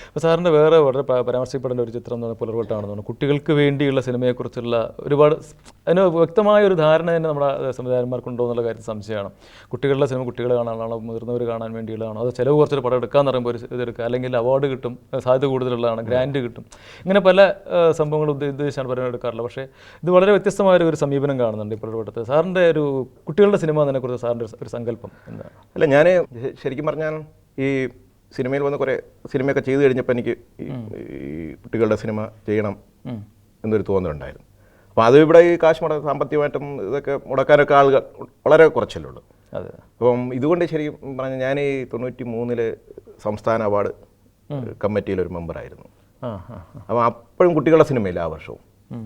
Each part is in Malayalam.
അപ്പോൾ സാറിൻ്റെ വേറെ വളരെ പരാമർശിക്കപ്പെടേണ്ട ഒരു ചിത്രം എന്ന് പറഞ്ഞാൽ പുലർവെട്ടാണെന്ന് തോന്നുന്നു. കുട്ടികൾക്ക് വേണ്ടിയുള്ള സിനിമയെക്കുറിച്ചുള്ള ഒരുപാട് അതിന് വ്യക്തമായ ഒരു ധാരണ തന്നെ നമ്മുടെ സംവിധായകന്മാർക്കുണ്ടോ എന്നുള്ള കാര്യത്തിൽ സംശയമാണ്. കുട്ടികളുടെ സിനിമ കുട്ടികളെ കാണാനാണോ, മുതിർന്നവർ കാണാൻ വേണ്ടിയുള്ളതാണോ, അത് ചിലവ് കുറച്ചൊരു പടം എടുക്കാന്ന് പറയുമ്പോൾ ഒരു ഇതെടുക്കുക, അല്ലെങ്കിൽ അവാർഡ് കിട്ടും, സാധ്യത കൂടുതലുള്ളതാണ്, ഗ്രാൻഡ് കിട്ടും, ഇങ്ങനെ പല സംഭവങ്ങളും ഉദ്ദേശിച്ചാണ് പലരും എടുക്കാറില്ല. പക്ഷേ ഇത് വളരെ വ്യത്യസ്തമായ ഒരു സമീപനം കാണുന്നുണ്ട് ഈ പുലർവെട്ടത്ത്. സാറിൻ്റെ ഒരു കുട്ടികളുടെ സിനിമ എന്നതിനെക്കുറിച്ച് സാറിൻ്റെ ഒരു സങ്കല്പം എന്താണ്? അല്ല, ഞാൻ ശരിക്കും പറഞ്ഞാൽ ഈ സിനിമയിൽ വന്ന് കുറേ സിനിമയൊക്കെ ചെയ്തു കഴിഞ്ഞപ്പോൾ എനിക്ക് ഈ കുട്ടികളുടെ സിനിമ ചെയ്യണം എന്നൊരു തോന്നലുണ്ടായിരുന്നു. അപ്പോൾ അത് ഇവിടെ ഈ കാശ് സാമ്പത്തികമായിട്ടും ഇതൊക്കെ മുടക്കാനൊക്കെ ആളുകൾ വളരെ കുറച്ചല്ലേ ഉള്ളൂ. അതെ. അപ്പം ഇതുകൊണ്ട് ശരിക്കും പറഞ്ഞാൽ ഞാൻ ഈ 93 സംസ്ഥാന അവാർഡ് കമ്മിറ്റിയിലൊരു മെമ്പറായിരുന്നു. അപ്പം അപ്പോഴും കുട്ടികളുടെ സിനിമയില്ല ആ വർഷവും.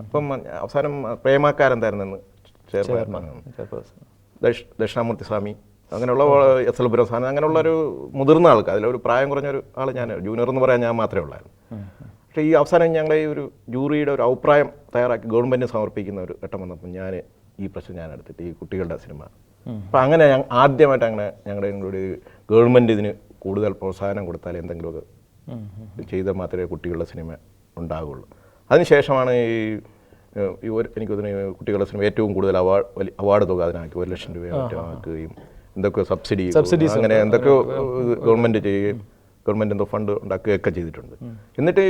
അപ്പം അവസാനം പ്രേമക്കാരെന്തായിരുന്നെന്ന് ദക്ഷിണാമൂർത്തി സ്വാമി, അങ്ങനെയുള്ള എസ് എൽ പുരസ്കാരം, അങ്ങനെയുള്ളൊരു മുതിർന്ന ആൾക്ക്, അതിലൊരു പ്രായം കുറഞ്ഞൊരു ആൾ, ഞാൻ ജൂനിയർ എന്ന് പറയാൻ ഞാൻ മാത്രമേ ഉള്ളായിരുന്നു. പക്ഷേ ഈ അവസാനം ഞങ്ങളെ ഈ ഒരു ജൂറിയുടെ ഒരു അഭിപ്രായം തയ്യാറാക്കി ഗവൺമെൻറ്റിന് സമർപ്പിക്കുന്ന ഒരു ഘട്ടം വന്നപ്പോൾ ഈ പ്രശ്നം ഞാൻ എടുത്തിട്ട് ഈ കുട്ടികളുടെ സിനിമ, അപ്പോൾ അങ്ങനെ ആദ്യമായിട്ട് അങ്ങനെ ഞങ്ങളുടെ കൂടി ഗവൺമെൻറ് ഇതിന് കൂടുതൽ പ്രോത്സാഹനം കൊടുത്താൽ എന്തെങ്കിലുമൊക്കെ ചെയ്താൽ മാത്രമേ കുട്ടികളുടെ സിനിമ ഉണ്ടാകുള്ളൂ. അതിനുശേഷമാണ് എനിക്ക് തോന്നുന്നു കുട്ടികളുടെ സിനിമ ഏറ്റവും കൂടുതൽ അവാർഡ് തുക അതിനാക്കി 1 ലക്ഷം രൂപ ആക്കുകയും എന്തൊക്കെ സബ്സിഡി അങ്ങനെ എന്തൊക്കെയോ ഗവൺമെൻറ് ചെയ്യുകയും ഗവൺമെൻറ് എന്തോ ഫണ്ട് ഉണ്ടാക്കുകയൊക്കെ ചെയ്തിട്ടുണ്ട്. എന്നിട്ട്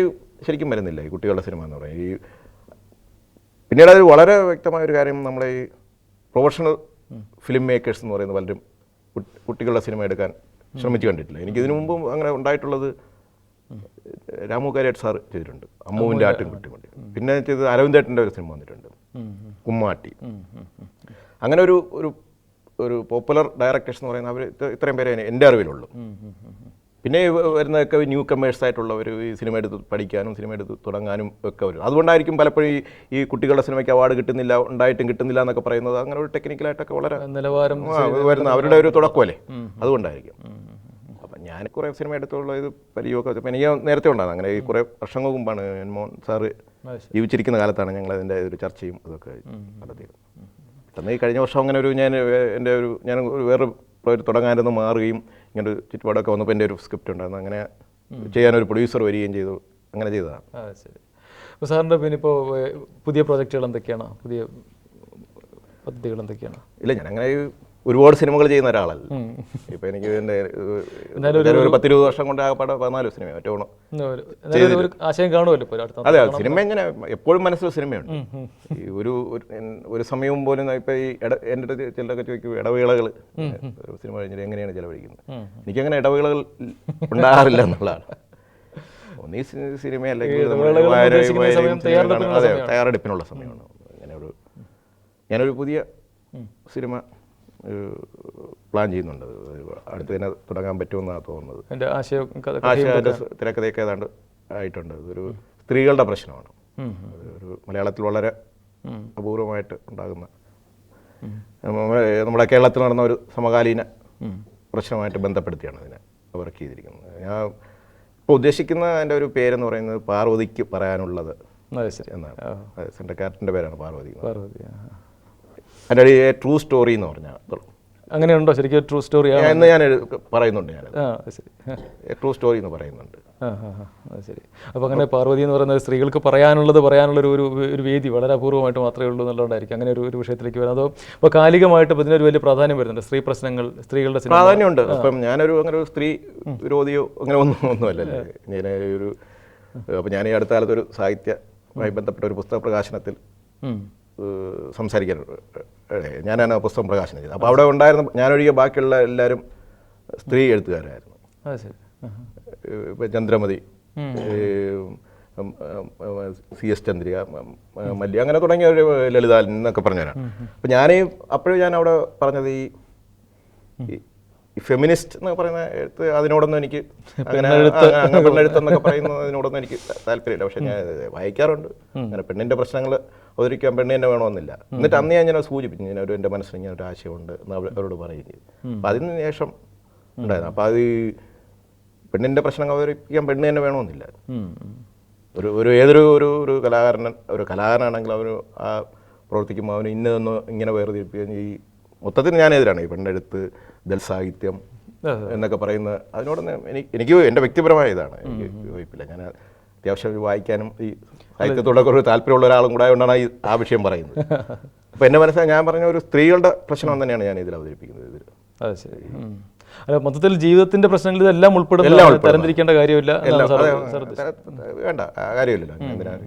ശരിക്കും വരുന്നില്ല ഈ കുട്ടികളുടെ സിനിമ എന്ന് പറയും. പിന്നീട് അത് വളരെ വ്യക്തമായൊരു കാര്യം, നമ്മളെ ഈ പ്രൊഫഷണൽ ഫിലിം മേക്കേഴ്സ് എന്ന് പറയുന്ന പലരും കുട്ടികളുടെ സിനിമ എടുക്കാൻ ശ്രമിച്ചു കണ്ടിട്ടില്ല. എനിക്കിതിനു മുമ്പും അങ്ങനെ ഉണ്ടായിട്ടുള്ളത് രാമു കാര്യാട്ട് സാർ ചെയ്തിട്ടുണ്ട്, അമ്മുവിൻ്റെ ആട്ടും കുട്ടിമുട്ടി. പിന്നെ ചെയ്തത് അരവിന്ദേട്ടൻ്റെ ഒരു സിനിമ വന്നിട്ടുണ്ട്, കുമ്മാട്ടി. അങ്ങനെ ഒരു പോപ്പുലർ ഡയറക്ടേഴ്സ് എന്ന് പറയുന്ന അവർ ഇത്രയും പേരെ എൻ്റെ അറിവിലുള്ളൂ. പിന്നെ വരുന്നതൊക്കെ ന്യൂ കമേഴ്സ് ആയിട്ടുള്ളവർ ഈ സിനിമ എടുത്ത് പഠിക്കാനും സിനിമ എടുത്ത് തുടങ്ങാനും ഒക്കെ വരും. അതുകൊണ്ടായിരിക്കും പലപ്പോഴും ഈ കുട്ടികളുടെ സിനിമയ്ക്ക് അവാർഡ് കിട്ടുന്നില്ല, ഉണ്ടായിട്ടും കിട്ടുന്നില്ല എന്നൊക്കെ പറയുന്നത്. അങ്ങനെ ഒരു ടെക്നിക്കലായിട്ടൊക്കെ വളരെ നിലവാരം വരുന്ന അവരുടെ ഒരു തുടക്കമല്ലേ, അതുകൊണ്ടായിരിക്കും. അപ്പം ഞാൻ കുറേ സിനിമ എടുത്തുള്ള ഇത് പരിചയമൊക്കെ ഇപ്പം എനിക്ക് നേരത്തെ ഉണ്ടാകുന്നത്. അങ്ങനെ ഈ കുറേ വർഷങ്ങൾക്ക് മുമ്പാണ് മോഹൻ സാറ് ജീവിച്ചിരിക്കുന്ന കാലത്താണ് ഞങ്ങൾ അതിൻ്റെ ഒരു ചർച്ചയും അതൊക്കെ നടത്തിയത്. പെട്ടെന്ന് ഈ കഴിഞ്ഞ വർഷം അങ്ങനെ ഞാൻ വേറെ തുടങ്ങാനെന്ന് മാറുകയും ഇങ്ങനെ ഒരു ചുറ്റുപാടൊക്കെ വന്നപ്പോൾ എൻ്റെ ഒരു സ്ക്രിപ്റ്റ് ഉണ്ടായിരുന്നു. അങ്ങനെ ചെയ്യാനൊരു പ്രൊഡ്യൂസർ വരികയും ചെയ്തു. അങ്ങനെ ചെയ്തതാണ്. ശരി. അപ്പോൾ സാറിൻ്റെ പിന്നെ ഇപ്പോൾ പുതിയ പ്രോജക്റ്റുകൾ എന്തൊക്കെയാണ്, പുതിയ പദ്ധതികൾ എന്തൊക്കെയാണ്? ഇല്ല, ഞാൻ അങ്ങനെ ഒരുപാട് സിനിമകൾ ചെയ്യുന്ന ഒരാളല്ല. ഇപ്പം എനിക്ക് എൻ്റെ ഒരു 10-20 വർഷം കൊണ്ട് ആകപ്പാടെ 14 സിനിമ മറ്റോണം ആശയം കാണുമല്ലോ. അതെ, സിനിമ ഇങ്ങനെ എപ്പോഴും മനസ്സിൽ സിനിമയുണ്ട്. ഈ ഒരു സമയവും പോലും ഇപ്പം ഈ എൻ്റെ അടുത്ത് ചിലരൊക്കെ ചോദിക്കും ഇടവേളകൾ സിനിമ കഴിഞ്ഞിട്ട് എങ്ങനെയാണ് ചിലവഴിക്കുന്നത്. എനിക്കങ്ങനെ ഇടവേളകൾ ഉണ്ടാകാറില്ല എന്നുള്ളതാണ്. ഒന്നീ സിനിമ അല്ലെങ്കിൽ അതെ തയ്യാറെടുപ്പിനുള്ള സമയമാണ്. ഞാനൊരു പുതിയ സിനിമ പ്ലാൻ ചെയ്യുന്നുണ്ട്. അടുത്ത് തന്നെ തുടങ്ങാൻ പറ്റുമെന്നാണ് തോന്നുന്നത്. ആശയത്തിൻ്റെ തിരക്കഥയൊക്കെ ഏതാണ്ട് ആയിട്ടുണ്ട്. ഇതൊരു സ്ത്രീകളുടെ പ്രശ്നമാണ്. ഒരു മലയാളത്തിൽ വളരെ അപൂർവമായിട്ട് ഉണ്ടാകുന്ന, നമ്മുടെ കേരളത്തിൽ നടന്ന ഒരു സമകാലീന പ്രശ്നമായിട്ട് ബന്ധപ്പെടുത്തിയാണ് ഇതിനെ വർക്ക് ചെയ്തിരിക്കുന്നത്. ഞാൻ ഇപ്പോൾ ഉദ്ദേശിക്കുന്ന എൻ്റെ ഒരു പേരെന്ന് പറയുന്നത് പാർവതിക്ക് പറയാനുള്ളത് എന്നാണ്. എൻ്റെ ക്യാരക്ടറിൻ്റെ പേരാണ് പാർവതി. അതിൻ്റെ ട്രൂ സ്റ്റോറി എന്ന് പറഞ്ഞാൽ അങ്ങനെയുണ്ടോ? ശരിക്കും ട്രൂ സ്റ്റോറി എന്ന് ഞാൻ പറയുന്നുണ്ട്. ട്രൂ സ്റ്റോറി എന്ന് പറയുന്നുണ്ട്. ശരി. അപ്പോൾ അങ്ങനെ പാർവതി എന്ന് പറയുന്നത് സ്ത്രീകൾക്ക് പറയാനുള്ള ഒരു വേദി വളരെ അപൂർവമായിട്ട് മാത്രമേ ഉള്ളൂ എന്നുള്ളതുകൊണ്ടായിരിക്കും അങ്ങനെ ഒരു വിഷയത്തിലേക്ക് വരുന്നത്. അതോ ഇപ്പോൾ കാലികമായിട്ട് ഇതിനൊരു വലിയ പ്രാധാന്യം വരുന്നുണ്ട്, സ്ത്രീ പ്രശ്നങ്ങൾ, സ്ത്രീകളുടെ പ്രാധാന്യമുണ്ട്. അപ്പം അങ്ങനെ ഒരു സ്ത്രീ വിരോധിയോ അങ്ങനെ ഒന്നുമല്ലല്ലോ. അപ്പോൾ ഞാൻ ഈ അടുത്ത കാലത്തൊരു സാഹിത്യവുമായി ബന്ധപ്പെട്ട ഒരു പുസ്തക പ്രകാശനത്തിൽ സംസാരിക്കാൻ ഞാനാണ് ആ പുസ്തകം പ്രകാശനം ചെയ്തത്. അപ്പോൾ അവിടെ ഉണ്ടായിരുന്ന ഞാനൊഴികെ ബാക്കിയുള്ള എല്ലാവരും സ്ത്രീ എഴുത്തുകാരായിരുന്നു. ഇപ്പം ചന്ദ്രമതി, CS ചന്ദ്രിക, മല്യ, അങ്ങനെ തുടങ്ങിയ ഒരു ലളിത എന്നൊക്കെ പറഞ്ഞവരാണ്. അപ്പം അപ്പോഴും ഞാൻ അവിടെ പറഞ്ഞത് ഈ ഫെമിനിസ്റ്റ് എന്നൊക്കെ പറയുന്ന എഴുത്ത് അതിനോടൊന്നും എനിക്ക് അങ്ങനെ പെണ്ണെഴുത്തെന്നൊക്കെ പറയുന്നത് അതിനോടൊന്നും എനിക്ക് താല്പര്യമില്ല. പക്ഷെ ഞാൻ വായിക്കാറുണ്ട്. അങ്ങനെ പെണ്ണിൻ്റെ പ്രശ്നങ്ങൾ അവതരിക്കാൻ പെണ്ണ് തന്നെ വേണമെന്നില്ല. എന്നിട്ട് അന്ന് ഞാൻ സൂചിപ്പിച്ചു, എൻ്റെ മനസ്സിൽ ഇങ്ങനെ ഒരു ആശയമുണ്ട് എന്ന് അവരോട് പറയുകയും ചെയ്തു. അപ്പം അതിന് ശേഷം ഉണ്ടായിരുന്നു. അപ്പം അത് പെണ്ണിൻ്റെ പ്രശ്നങ്ങൾ അവതരിപ്പിക്കാൻ പെണ്ണ് തന്നെ വേണമെന്നില്ല. ഏതൊരു കലാകാരനാണെങ്കിൽ അവർ ആ പ്രവർത്തിക്കുമ്പോൾ അവന് ഇന്നതൊന്നും ഇങ്ങനെ വേർതിരിപ്പിക്കുകയും ഈ മൊത്തത്തിൽ ഞാനെതിരാണ് ഈ പെണ്ണെഴുത്ത്, ദൽ സാഹിത്യം, എന്നൊക്കെ പറയുന്നത് അതിനോടൊന്നും എനിക്ക് എൻ്റെ വ്യക്തിപരമായ ഇതാണ്, എനിക്ക് യോജിപ്പില്ല. ഞാൻ അത്യാവശ്യം വായിക്കാനും ഈ സാഹിത്യത്തോടൊക്കെ ഒരു താല്പര്യമുള്ള ഒരാളും കൂടെ ആയതുകൊണ്ടാണ് ആ വിഷയം പറയുന്നത്. അപ്പോൾ എൻ്റെ മനസ്സിൽ ഞാൻ പറഞ്ഞ ഒരു സ്ത്രീകളുടെ പ്രശ്നം തന്നെയാണ് ഞാൻ ഇതിൽ അവതരിപ്പിക്കുന്നത്. ഇതിൽ അത് ശരി. അല്ല, മൊത്തത്തിൽ ജീവിതത്തിന്റെ പ്രശ്നങ്ങൾ ഇതെല്ലാം ഉൾപ്പെടുന്ന തരംതിരിക്കേണ്ട കാര്യമില്ല. വേണ്ട, കാര്യമില്ലല്ലോ. എന്തിനാണ്